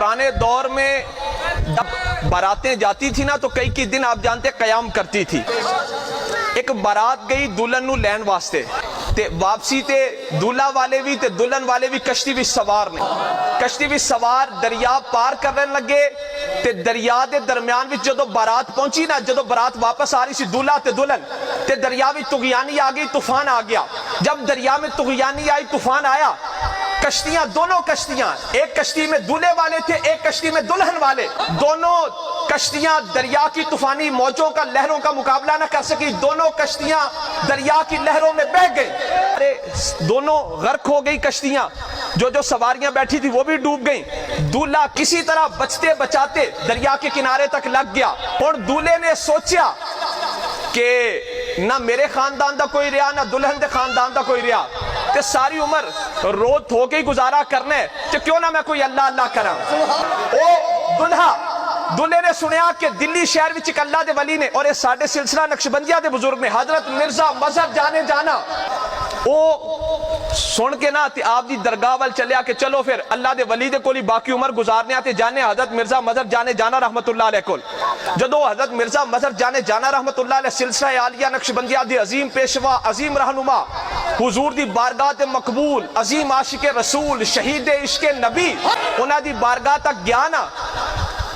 पुराने दौर में जब बारातें जाती थी ना तो कई दिन आप जानते कयाम करती थी। एक बारात गई दुल्हन नू लैन वास्ते ते वापसी ते दूल्हा वाले भी ते दुल्हन वाले भी कश्ती भी सवार ने। कश्ती भी सवार दरिया पार करने लगे ते दरिया दे दरम्यान विच जदों बारात पहुंची ना, जदों बारात वापस आ रही सी दूल्हा ते दुल्हन ते दरिया में तुगयानी आ गई, तूफान आ गया। जब दरिया में तुगयानी आई, तूफान आया, कश्तियां, दोनों कश्तियां, एक कश्ती में दूल्हे वाले थे, एक कश्ती में दुल्हन वाले, दोनों कश्तियां दरिया की तूफानी मौजों का, लहरों का मुकाबला न कर सकी। दोनों कश्तियां दरिया की लहरों में बह गई। अरे दोनों गर्क हो गई कश्तियां, जो सवारियां बैठी थी वो भी डूब गई। दूल्हा किसी तरह बचते बचाते दरिया के किनारे तक लग गया। और दूल्हे ने सोचा कि ना मेरे खानदान का कोई रहा, ना दुल्हन के खानदान का कोई रहा, ते सारी उम्र रो धो के गुजारा करने ते क्यों ना मैं कोई अल्लाह अल्लाह करा। ओ दूल्हे ने सुनिया कि दिल्ली शहर विच अल्लाह दे वली ने, और ये साडे सिलसिला नक्शबंदिया दे बुजुर्ग ने, हजरत मिर्जा मजहर जाने जाना। ओ सुन के ना ते आप दी दरगाह वाल चलिया कि चलो फिर अल्लाह दे वली दे कोली बाकी उम्र गुजारने आते जाने हजरत मिर्जा मजहर जाने जाना रहमतुल्लाह अलैह कोल। जदों हजरत मिर्जा मजहर जाने जाना रहमतुल्लाह अलैह सिलसिला आलिया नक्शबंदिया दे अजीम पेशवा, अजीम रहनुमा, हुजूर दी बारगाह ते मकबूल, अजीम आशिक रसूल, शहीद इश्क नबी, उन्हां दी बारगाह तक गया ना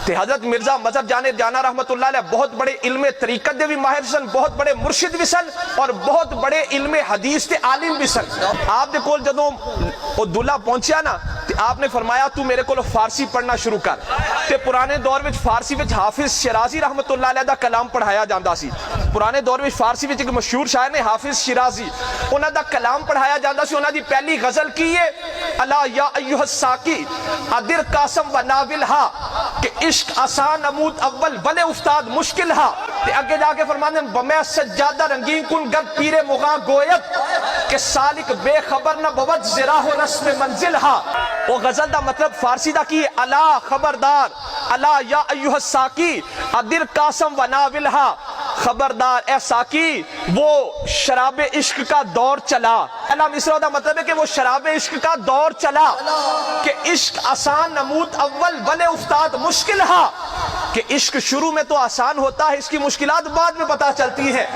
ते हजरत मिर्जा मजहर जाने जाना रहमतुल्लाह अलैह बहुत बड़े इल्मे तरीकत दे भी माहिर सन, बहुत बड़े मुर्शिद भी सन और बहुत बड़े इल्मे हदीस ते आलिम भी सन। आप दे कोल जदों ओ दूल्हा पहुंचा ना ते आपने फरमाया तू मेरे कोल फारसी पढ़ना शुरू कर। ते पुराने दौर विच फारसी विच हाफिज शिराजी रहमतुल्लाह अलैह दा कलाम पढ़ाया जांदा सी। पुराने दौर विच फारसी विच एक मशहूर शायर ने हाफिज शिराजी, उन्हां दा कलाम पढ़ाया जांदा सी। उन्हां दी पहली गजल की है, अला या अय्युहस साकी अदिर कासम व नाविल हा कि इश्क आसान अमूद अव्वल भले उस्ताद मुश्किल हा। ते आगे जाके फरमाते हैं बमै सज्जादा रंगीन कुन गद पीरे मुगा गोयत कि सालिक बेखबर न बवत ज़रा हो रस्म मंजिल हा। वो गजल दा मतलब फारसी दा की अला खबरदार, अला या अय्युहस साकी अदिर कासम व नाविल हा, खबरदार ए साकी वो शराब इश्क का दौर चला। अला मिसरा दा मतलब है कि वो शराब इश्क का दौर चला कि इश्क आसान नमूद अव्वल भले उस्ताद मुश्किल हा, कि इश्क शुरू में तो आसान होता है, इसकी मुश्किलात बाद में पता चलती है।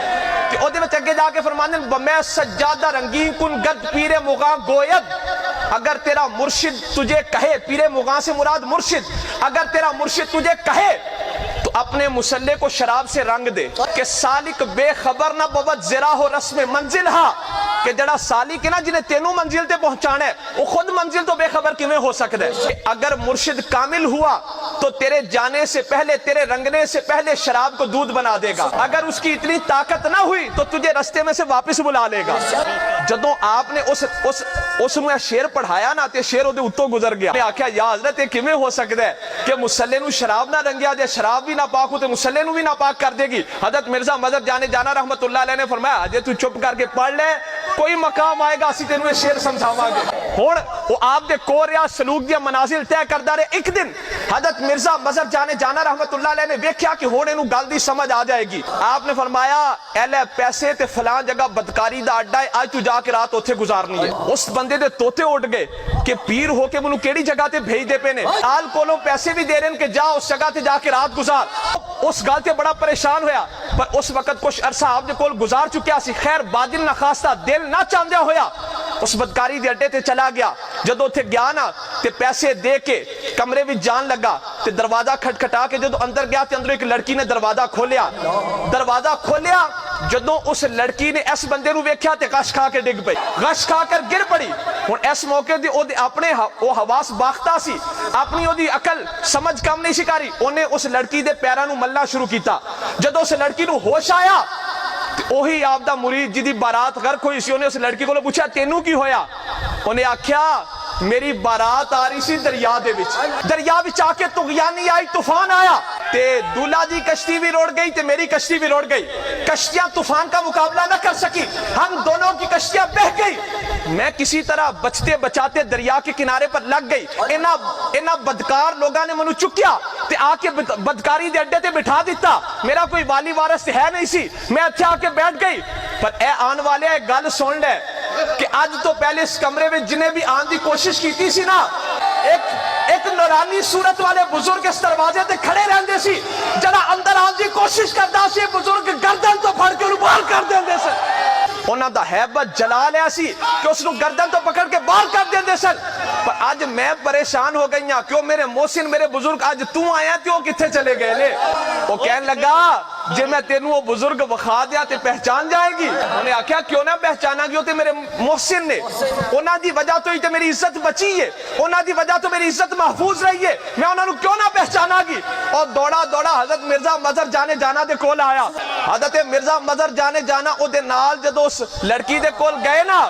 कि ओदे में आगे जाके फरमाने बमै सज्जादा रंगीन कुन गद पीरे मुगा गोयद, अगर तेरा मुर्शिद तुझे कहे, पीरे मुगा से मुराद मुर्शिद, अगर तेरा मुर्शिद तुझे कहे तो अपने मुसल्ले को शराब से रंग दे कि सालिक बेखबर ना बवत ज़रा हो रस्म मंजिल हा, कि जड़ा सालिक है ना जिन्हें तेनू मंजिल ते पहुंचाना है वो खुद मंजिल तो बेखबर किवें हो सकता है। अगर मुर्शिद कामिल हुआ तो तेरे जाने से पहले, तेरे रंगने से पहले शराब को दूध बना देगा। अगर उसकी इतनी ताकत ना हुई तो तुझे रास्ते में से वापस बुला लेगा। जदों आपने उसमें शेर पढ़ाया ना ते शेर ओदे उत्तों गुजर गया। मैं आख्या या हजरत किवें हो सकता है कि मुसल्ले नू शराब ना रंगिया दे, शराब भी ना पाक हो ते मुसल्ले नू भी ना पाक कर देगी। हजरत मिर्जा मजहर जाने जाना रहमतुल्लाह अलैह ने फरमाया अजे तू चुप करके पढ़ ले, कोई मकाम आएगा असी तेनू शेर समझावांगे। हुण वो आप दे कोर या सलूक दी मनाजिल तय करदा रहे। एक दिन हजरत मिर्जा मजहर जाने जाना रहमतुल्लाह अलैह ने वेख्या कि हुण इहनू गल दी समझ आ जाएगी। आपने फरमाया एले पैसे ते फलां जगह बदकारी दा अड्डा है, आज तू जाके रात उत्थे गुजारनी है। उस बंदे दे तोते उड़ गए कि पीर होके मैनू केड़ी जगह ते भेज दे पे ने, आल कोलों पैसे भी दे रहे हैं कि जा उस जगह ते जाके रात गुजार। उस गल ते बड़ा परेशान होया, पर उस वक्त कुछ अरसा आप दे कोल गुजार चुकिया सी। खैर बादिल ना खास्ता दिल ना चाहंदा होया उस बदकारी दे अड्डे ते चला गया। जदों उत्थे गया ना ते पैसे दे के कमरे विच जान लगा ते दरवाजा खटखटा के जदों अंदर गया ते अंदरों एक लड़की ने दरवाजा खोलिया। दरवाजा खोलिया जदों उस लड़की ने इस बंदे नू वेख्या ते गश खा के डिग पई, गश खा कर गिर पड़ी। हुण इस मौके दी ओदे अपने ओ हवास बाख्ता सी, अपनी ओदी अकल समझ कम नहीं शिकारी, ओने उस लड़की दे पैरां नू मलना शुरू कीता। जदों उस लड़की नू होश आया ओही आप दा मुरीद जिदी बारात गर्क हुई सी, उन्हें उस लड़की को पूछा तेनू की होया? उन्हें आख्या मेरी बारात आ रही सी दरिया दे विच, दरिया विच आके तुगयानी आई, तूफान आया ते दूल्हा दी कश्ती भी रुड़ गई ते मेरी कश्ती भी रुड़ गई। कश्तियां तूफान का मुकाबला न कर सकी, हम दोनों की कश्तियां बह गई। मैं किसी तरह बचते बचाते दरिया के किनारे पर लग गई। इना बदकार लोगों ने मैनू चुकिया ते आके बदकारी दे अड्डे ते बिठा दिता। मेरा कोई वाली वारस है नहीं सी, मैं इत्थे आके बैठ गई। पर ए आने वाले एक गल सुन ले कि अज तो पहले इस कमरे में जिन्हें भी आने की कोशिश की सी ना, एक ایک نورانی صورت والے بزرگ اس دروازے تے کھڑے رہندے سی، جڑا اندر آن دی کوشش کردا سی بزرگ گردن تو پھڑ کے انہوں باہر کر دیندے سن۔ انہاں دا ہیبت جلال ایسی کہ اس نو گردن تو پکڑ کے باہر کر دیندے سن۔ پر آج میں پریشان ہو گئی ہاں، کیوں میرے محسن میرے بزرگ آج تو آیا تے وہ کتھے چلے گئے لے؟ وہ کہنے لگا جے میں تینوں وہ بزرگ وکھا دیا تے پہچان جائے گی؟ انہیں آکھیا کیوں نہ پہچانا گی؟ تے میرے محسن نے، انہاں دی وجہ تو ہی تے میری عزت بچی ہے، انہاں دی وجہ تو میری عزت محفوظ رہی ہے، میں انہاں نو کیوں نہ پہچانا گی؟ اور دوڑا دوڑا حضرت مرزا مظہر جانے جانا دے کول آیا۔ حضرت مرزا مظہر جانے جانا او دے نال جدو اس لڑکی دے کول گئے نا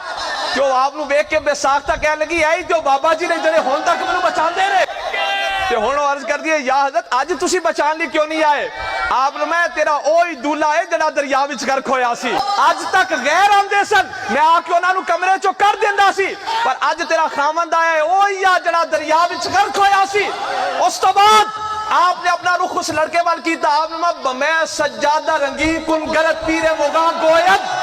کہ وہ آپ نو بیک کے بے ساختہ کہنے لگی آئی جو بابا جی نے جڑے ہون تک منو بچان دے رہے کہ ہونو عرض کر دیئے یا حضرت آج تسی بچان لی کیوں نہیں آئے؟ آپ نے میں تیرا اوہی دولا ہے جڑا دریا وچ کر کھویا سی، آج تک غیر آندے سن میں آکے انہاں نو کمرے چو کر دیندہ سی، پر آج تیرا خامند آیا ہے اوہی جڑا دریا وچ کر کھویا سی۔ اس تو بعد آپ نے اپنا رخ اس لڑکے وال کیتا، آپ نے میں سجادہ رنگی کن گرد پیرے مغاں گوید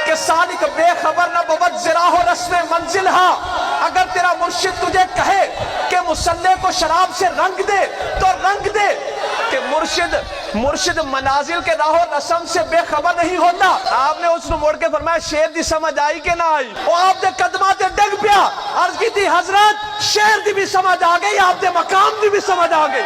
کہ سالک بے خبر نہ بود زراح و رسم منزل ہاں۔ اگر تیرا مرشد تجھے کہے کہ مسلح کو شراب سے رنگ دے تو رنگ دے، کہ مرشد منازل کے راہ و رسم سے بے خبر نہیں ہوتا۔ آپ نے اس نے موڑ کے فرمایا شیر دی سمجھ آئی کہ نہ آئی؟ وہ آپ دے قدمات ڈگ پیا، عرض کی تھی حضرت شیر دی بھی سمجھ آ گئی، آپ دے مقام دی بھی سمجھ آ گئی۔